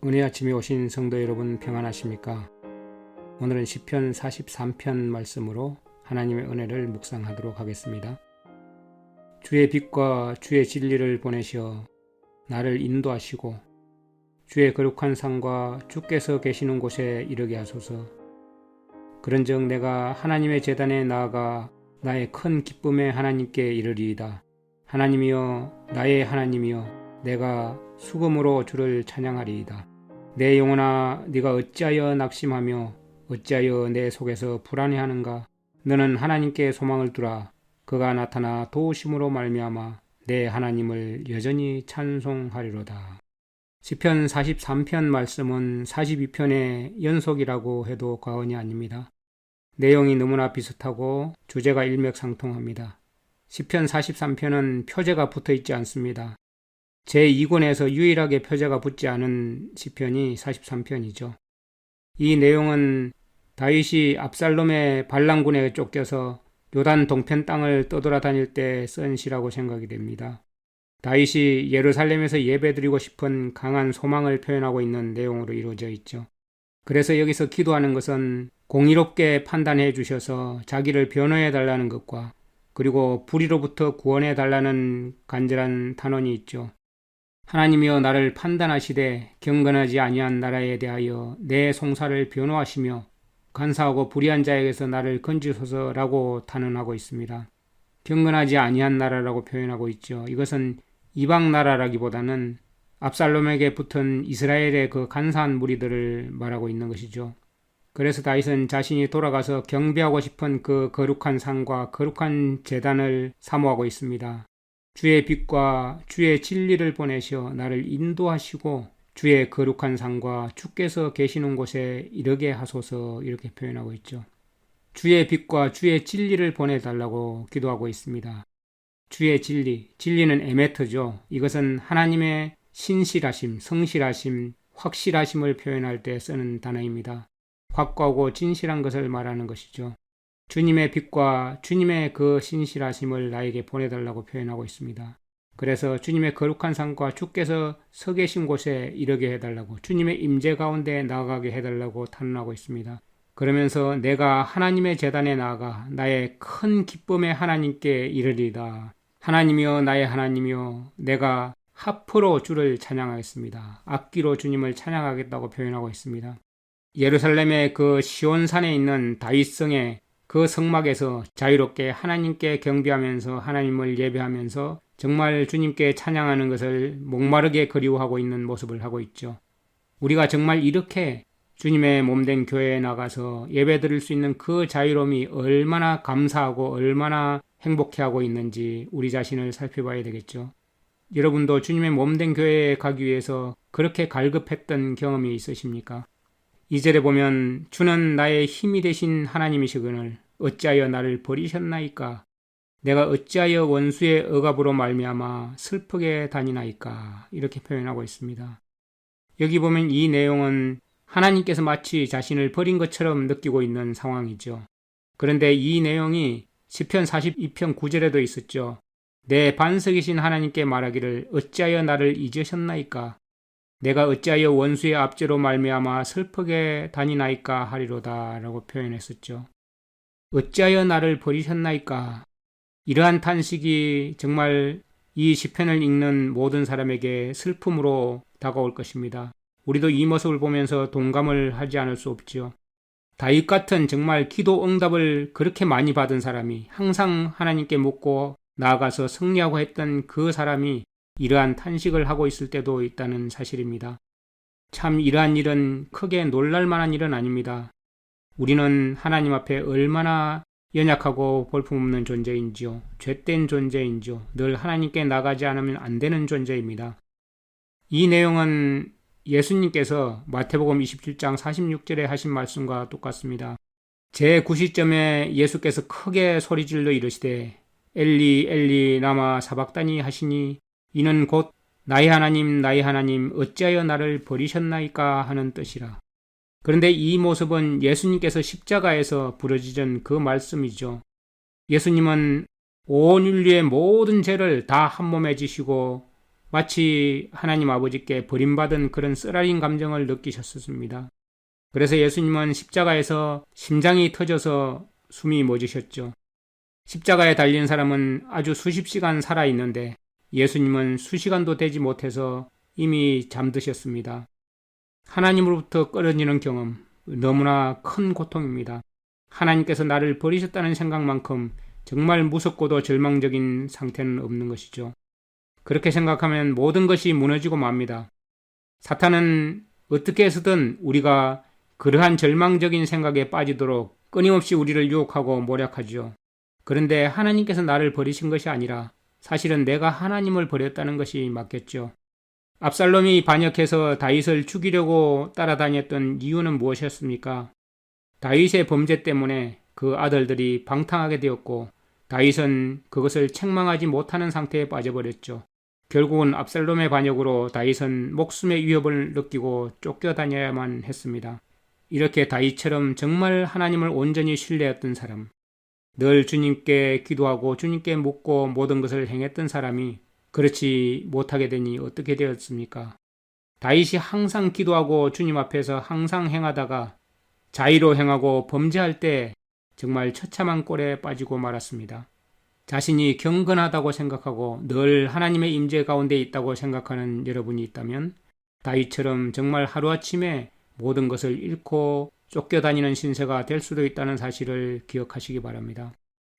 은혜 아침에 오신 성도 여러분 평안하십니까? 오늘은 시편 43편 말씀으로 하나님의 은혜를 묵상하도록 하겠습니다. 주의 빛과 주의 진리를 보내시어 나를 인도하시고 주의 거룩한 산과 주께서 계시는 곳에 이르게 하소서. 그런즉 내가 하나님의 제단에 나아가 나의 큰 기쁨의 하나님께 이르리이다. 하나님이여 나의 하나님이여 내가 수금으로 주를 찬양하리이다. 내 영혼아 네가 어찌하여 낙심하며 어찌하여 내 속에서 불안해하는가? 너는 하나님께 소망을 두라. 그가 나타나 도우심으로 말미암아 내 하나님을 여전히 찬송하리로다. 시편 43편 말씀은 42편의 연속이라고 해도 과언이 아닙니다. 내용이 너무나 비슷하고 주제가 일맥상통합니다. 시편 43편은 표제가 붙어 있지 않습니다. 제2권에서 유일하게 표제가 붙지 않은 시편이 43편이죠. 이 내용은 다윗이 압살롬의 반란군에 쫓겨서 요단 동편 땅을 떠돌아다닐 때 쓴 시라고 생각이 됩니다. 다윗이 예루살렘에서 예배드리고 싶은 강한 소망을 표현하고 있는 내용으로 이루어져 있죠. 그래서 여기서 기도하는 것은 공의롭게 판단해 주셔서 자기를 변호해 달라는 것과 그리고 불의로부터 구원해 달라는 간절한 탄원이 있죠. 하나님이여 나를 판단하시되 경건하지 아니한 나라에 대하여 내 송사를 변호하시며 간사하고 불의한 자에게서 나를 건지소서라고 탄원하고 있습니다. 경건하지 아니한 나라라고 표현하고 있죠. 이것은 이방 나라라기보다는 압살롬에게 붙은 이스라엘의 그 간사한 무리들을 말하고 있는 것이죠. 그래서 다윗은 자신이 돌아가서 경배하고 싶은 그 거룩한 산과 거룩한 제단을 사모하고 있습니다. 주의 빛과 주의 진리를 보내셔 나를 인도하시고 주의 거룩한 산과 주께서 계시는 곳에 이르게 하소서 이렇게 표현하고 있죠. 주의 빛과 주의 진리를 보내달라고 기도하고 있습니다. 주의 진리, 진리는 에메트죠. 이것은 하나님의 신실하심, 성실하심, 확실하심을 표현할 때 쓰는 단어입니다. 확고하고 진실한 것을 말하는 것이죠. 주님의 빛과 주님의 그 신실하심을 나에게 보내달라고 표현하고 있습니다. 그래서 주님의 거룩한 산과 주께서 서 계신 곳에 이르게 해달라고, 주님의 임재 가운데 나아가게 해달라고 탄원하고 있습니다. 그러면서 내가 하나님의 제단에 나아가 나의 큰 기쁨의 하나님께 이르리다. 하나님이여 나의 하나님이여 내가 하프로 주를 찬양하겠습니다. 악기로 주님을 찬양하겠다고 표현하고 있습니다. 예루살렘의 그 시온산에 있는 다윗성의 그 성막에서 자유롭게 하나님께 경배하면서 하나님을 예배하면서 정말 주님께 찬양하는 것을 목마르게 그리워하고 있는 모습을 하고 있죠. 우리가 정말 이렇게 주님의 몸된 교회에 나가서 예배드릴 수 있는 그 자유로움이 얼마나 감사하고 얼마나 행복해하고 있는지 우리 자신을 살펴봐야 되겠죠. 여러분도 주님의 몸된 교회에 가기 위해서 그렇게 갈급했던 경험이 있으십니까? 2절에 보면 주는 나의 힘이 되신 하나님이시거늘 어찌하여 나를 버리셨나이까? 내가 어찌하여 원수의 억압으로 말미암아 슬프게 다니나이까? 이렇게 표현하고 있습니다. 여기 보면 이 내용은 하나님께서 마치 자신을 버린 것처럼 느끼고 있는 상황이죠. 그런데 이 내용이 시편 42편 9절에도 있었죠. 내 반석이신 하나님께 말하기를 어찌하여 나를 잊으셨나이까? 내가 어찌하여 원수의 압제로 말미암아 슬프게 다니나이까 하리로다 라고 표현했었죠. 어찌하여 나를 버리셨나이까? 이러한 탄식이 정말 이 시편을 읽는 모든 사람에게 슬픔으로 다가올 것입니다. 우리도 이 모습을 보면서 동감을 하지 않을 수 없지요. 다윗 같은 정말 기도 응답을 그렇게 많이 받은 사람이 항상 하나님께 묻고 나아가서 승리하고 했던 그 사람이 이러한 탄식을 하고 있을 때도 있다는 사실입니다. 참 이러한 일은 크게 놀랄 만한 일은 아닙니다. 우리는 하나님 앞에 얼마나 연약하고 볼품없는 존재인지요. 죄된 존재인지요. 늘 하나님께 나가지 않으면 안 되는 존재입니다. 이 내용은 예수님께서 마태복음 27장 46절에 하신 말씀과 똑같습니다. 제9시점에 예수께서 크게 소리질러 이르시되 엘리 엘리 라마 사박다니 하시니 이는 곧 나의 하나님 어찌하여 나를 버리셨나이까 하는 뜻이라. 그런데 이 모습은 예수님께서 십자가에서 부르짖은 그 말씀이죠. 예수님은 온 인류의 모든 죄를 다 한 몸에 지시고 마치 하나님 아버지께 버림받은 그런 쓰라린 감정을 느끼셨습니다. 그래서 예수님은 십자가에서 심장이 터져서 숨이 멎으셨죠. 십자가에 달린 사람은 아주 수십 시간 살아있는데 예수님은 수시간도 되지 못해서 이미 잠드셨습니다. 하나님으로부터 끊어지는 경험, 너무나 큰 고통입니다. 하나님께서 나를 버리셨다는 생각만큼 정말 무섭고도 절망적인 상태는 없는 것이죠. 그렇게 생각하면 모든 것이 무너지고 맙니다. 사탄은 어떻게 해서든 우리가 그러한 절망적인 생각에 빠지도록 끊임없이 우리를 유혹하고 모략하죠. 그런데 하나님께서 나를 버리신 것이 아니라 사실은 내가 하나님을 버렸다는 것이 맞겠죠. 압살롬이 반역해서 다윗을 죽이려고 따라다녔던 이유는 무엇이었습니까? 다윗의 범죄 때문에 그 아들들이 방탕하게 되었고 다윗은 그것을 책망하지 못하는 상태에 빠져버렸죠. 결국은 압살롬의 반역으로 다윗은 목숨의 위협을 느끼고 쫓겨다녀야만 했습니다. 이렇게 다윗처럼 정말 하나님을 온전히 신뢰했던 사람, 늘 주님께 기도하고 주님께 묻고 모든 것을 행했던 사람이 그렇지 못하게 되니 어떻게 되었습니까? 다윗이 항상 기도하고 주님 앞에서 항상 행하다가 자의로 행하고 범죄할 때 정말 처참한 꼴에 빠지고 말았습니다. 자신이 경건하다고 생각하고 늘 하나님의 임재 가운데 있다고 생각하는 여러분이 있다면 다윗처럼 정말 하루아침에 모든 것을 잃고 쫓겨다니는 신세가 될 수도 있다는 사실을 기억하시기 바랍니다.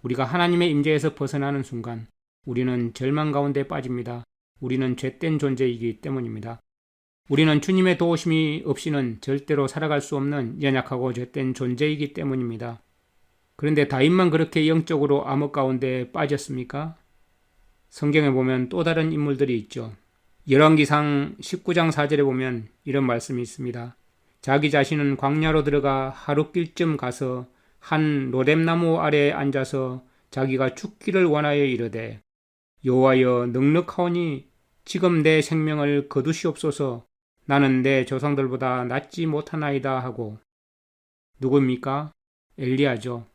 우리가 하나님의 임재에서 벗어나는 순간 우리는 절망 가운데 빠집니다. 우리는 죄된 존재이기 때문입니다. 우리는 주님의 도우심이 없이는 절대로 살아갈 수 없는 연약하고 죄된 존재이기 때문입니다. 그런데 다윗만 그렇게 영적으로 암흑 가운데 빠졌습니까? 성경에 보면 또 다른 인물들이 있죠. 열왕기상 19장 4절에 보면 이런 말씀이 있습니다. 자기 자신은 광야로 들어가 하룻길쯤 가서 한 로뎀나무 아래에 앉아서 자기가 죽기를 원하여 이르되 여호와여 넉넉하오니 지금 내 생명을 거두시옵소서. 나는 내 조상들보다 낫지 못하나이다 하고. 누구입니까? 엘리야죠.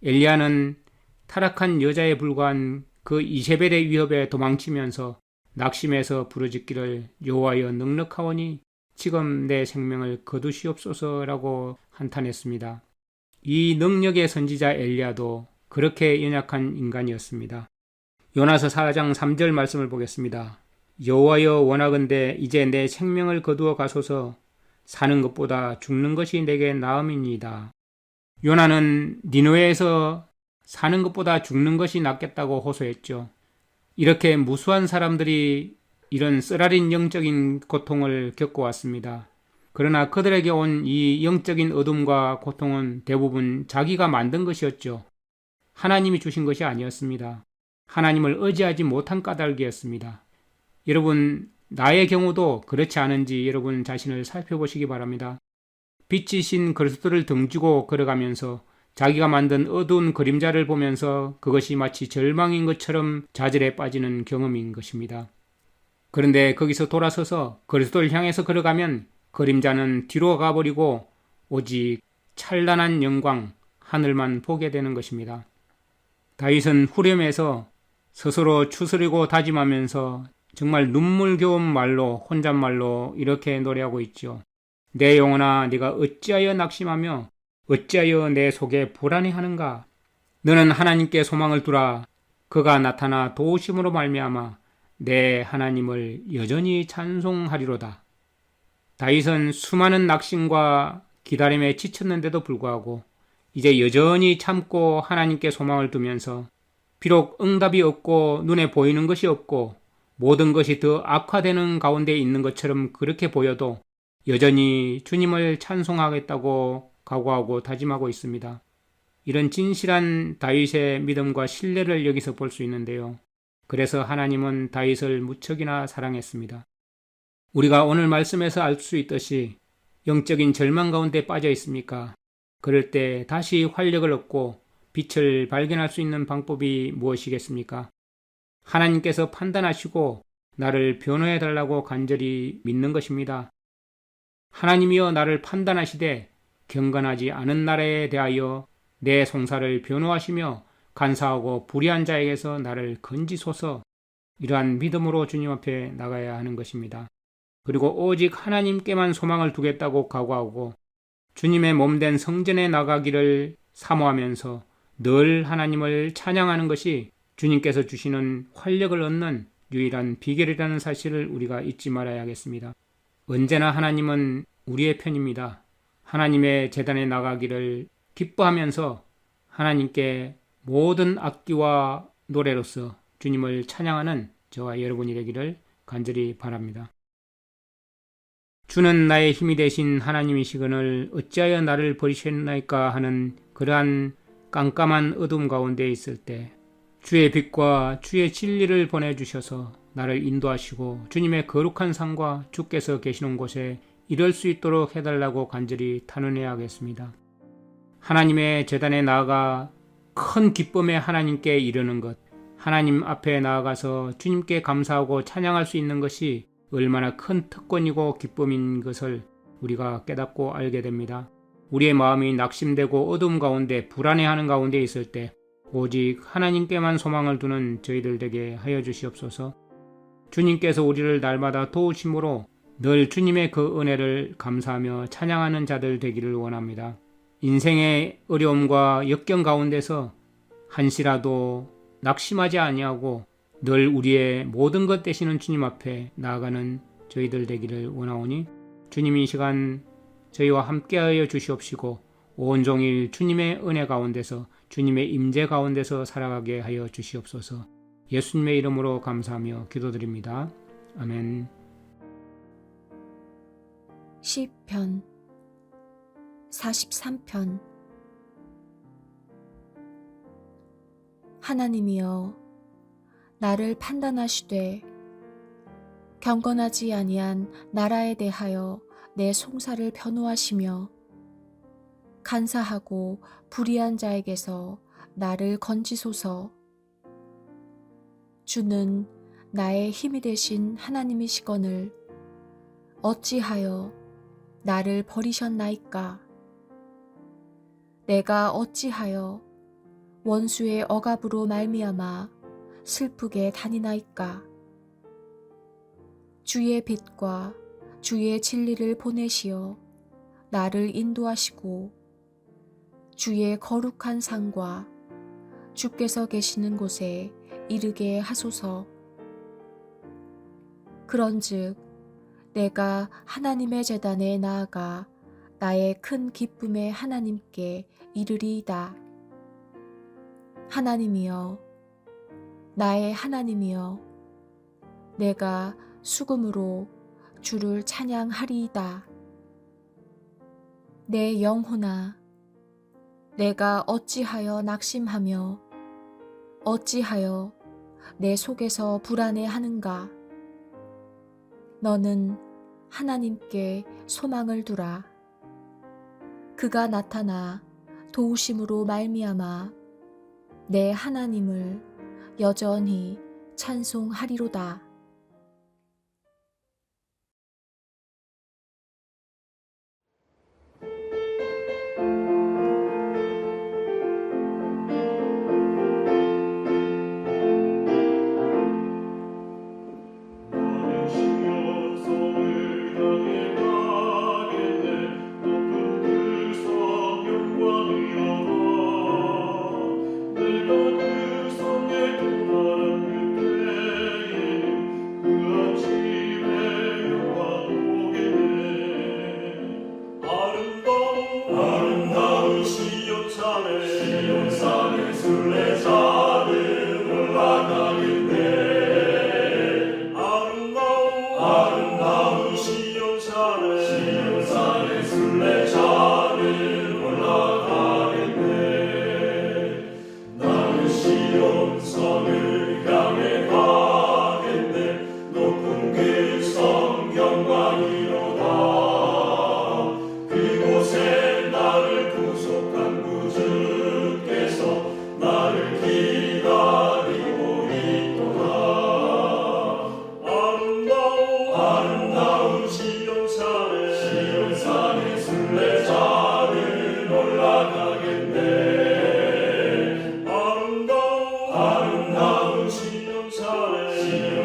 엘리야는 타락한 여자에 불과한 그 이세벨의 위협에 도망치면서 낙심해서 부르짖기를 여호와여 넉넉하오니 지금 내 생명을 거두시옵소서라고 한탄했습니다. 이 능력의 선지자 엘리야도 그렇게 연약한 인간이었습니다. 요나서 4장 3절 말씀을 보겠습니다. 여호와여 원하건대 이제 내 생명을 거두어 가소서. 사는 것보다 죽는 것이 내게 나음이니이다. 요나는 니느웨에서 사는 것보다 죽는 것이 낫겠다고 호소했죠. 이렇게 무수한 사람들이 이런 쓰라린 영적인 고통을 겪어왔습니다. 그러나 그들에게 온 이 영적인 어둠과 고통은 대부분 자기가 만든 것이었죠. 하나님이 주신 것이 아니었습니다. 하나님을 의지하지 못한 까닭이었습니다. 여러분, 나의 경우도 그렇지 않은지 여러분 자신을 살펴보시기 바랍니다. 빛이신 그리스도를 등지고 걸어가면서 자기가 만든 어두운 그림자를 보면서 그것이 마치 절망인 것처럼 좌절에 빠지는 경험인 것입니다. 그런데 거기서 돌아서서 그리스도를 향해서 걸어가면 그림자는 뒤로 가버리고 오직 찬란한 영광, 하늘만 보게 되는 것입니다. 다윗은 후렴에서 스스로 추스리고 다짐하면서 정말 눈물겨운 말로 혼잣말로 이렇게 노래하고 있죠. 내 영혼아 네가 어찌하여 낙심하며 어찌하여 내 속에 불안해하는가. 너는 하나님께 소망을 두라. 그가 나타나 도우심으로 말미암아 내 하나님을 여전히 찬송하리로다. 다윗은 수많은 낙심과 기다림에 지쳤는데도 불구하고 이제 여전히 참고 하나님께 소망을 두면서 비록 응답이 없고 눈에 보이는 것이 없고 모든 것이 더 악화되는 가운데 있는 것처럼 그렇게 보여도 여전히 주님을 찬송하겠다고 각오하고 다짐하고 있습니다. 이런 진실한 다윗의 믿음과 신뢰를 여기서 볼 수 있는데요. 그래서 하나님은 다윗을 무척이나 사랑했습니다. 우리가 오늘 말씀에서 알 수 있듯이 영적인 절망 가운데 빠져 있습니까? 그럴 때 다시 활력을 얻고 빛을 발견할 수 있는 방법이 무엇이겠습니까? 하나님께서 판단하시고 나를 변호해 달라고 간절히 믿는 것입니다. 하나님이여 나를 판단하시되 경건하지 않은 나라에 대하여 내 송사를 변호하시며 간사하고 불의한 자에게서 나를 건지소서. 이러한 믿음으로 주님 앞에 나가야 하는 것입니다. 그리고 오직 하나님께만 소망을 두겠다고 각오하고 주님의 몸된 성전에 나가기를 사모하면서 늘 하나님을 찬양하는 것이 주님께서 주시는 활력을 얻는 유일한 비결이라는 사실을 우리가 잊지 말아야 하겠습니다. 언제나 하나님은 우리의 편입니다. 하나님의 제단에 나가기를 기뻐하면서 하나님께 모든 악기와 노래로서 주님을 찬양하는 저와 여러분이 되기를 간절히 바랍니다. 주는 나의 힘이 되신 하나님이시거늘 어찌하여 나를 버리셨나이까 하는 그러한 깜깜한 어둠 가운데 있을 때 주의 빛과 주의 진리를 보내주셔서 나를 인도하시고 주님의 거룩한 상과 주께서 계시는 곳에 이를 수 있도록 해달라고 간절히 탄원해야 하겠습니다. 하나님의 제단에 나아가 큰 기쁨에 하나님께 이르는 것, 하나님 앞에 나아가서 주님께 감사하고 찬양할 수 있는 것이 얼마나 큰 특권이고 기쁨인 것을 우리가 깨닫고 알게 됩니다. 우리의 마음이 낙심되고 어둠 가운데 불안해하는 가운데 있을 때 오직 하나님께만 소망을 두는 저희들 되게 하여 주시옵소서. 주님께서 우리를 날마다 도우심으로 늘 주님의 그 은혜를 감사하며 찬양하는 자들 되기를 원합니다. 인생의 어려움과 역경 가운데서 한시라도 낙심하지 아니하고 늘 우리의 모든 것 되시는 주님 앞에 나아가는 저희들 되기를 원하오니 주님이 이 시간 저희와 함께하여 주시옵시고 온종일 주님의 은혜 가운데서 주님의 임재 가운데서 살아가게 하여 주시옵소서. 예수님의 이름으로 감사하며 기도드립니다. 아멘. 시편 43편. 하나님이여, 나를 판단하시되 경건하지 아니한 나라에 대하여 내 송사를 변호하시며 간사하고 불의한 자에게서 나를 건지소서. 주는 나의 힘이 되신 하나님이시거늘 어찌하여 나를 버리셨나이까? 내가 어찌하여 원수의 억압으로 말미암아 슬프게 다니나이까? 주의 빛과 주의 진리를 보내시어 나를 인도하시고 주의 거룩한 상과 주께서 계시는 곳에 이르게 하소서. 그런즉 내가 하나님의 제단에 나아가 나의 큰 기쁨의 하나님께 이르리이다. 하나님이여, 나의 하나님이여, 내가 수금으로 주를 찬양하리이다. 내 영혼아, 내가 어찌하여 낙심하며 어찌하여 내 속에서 불안해하는가? 너는 하나님께 소망을 두라. 그가 나타나 도우심으로 말미암아 내 하나님을 여전히 찬송하리로다. 아름다운 시온산에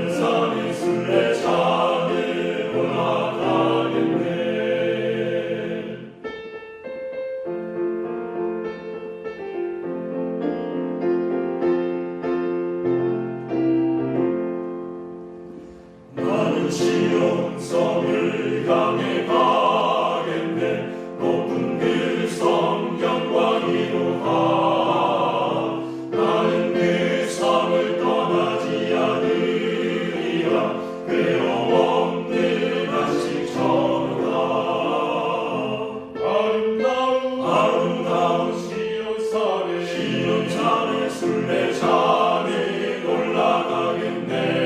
괴로움들 다시 전하. 아름다운 시온산에 순례자는 올라가겠네.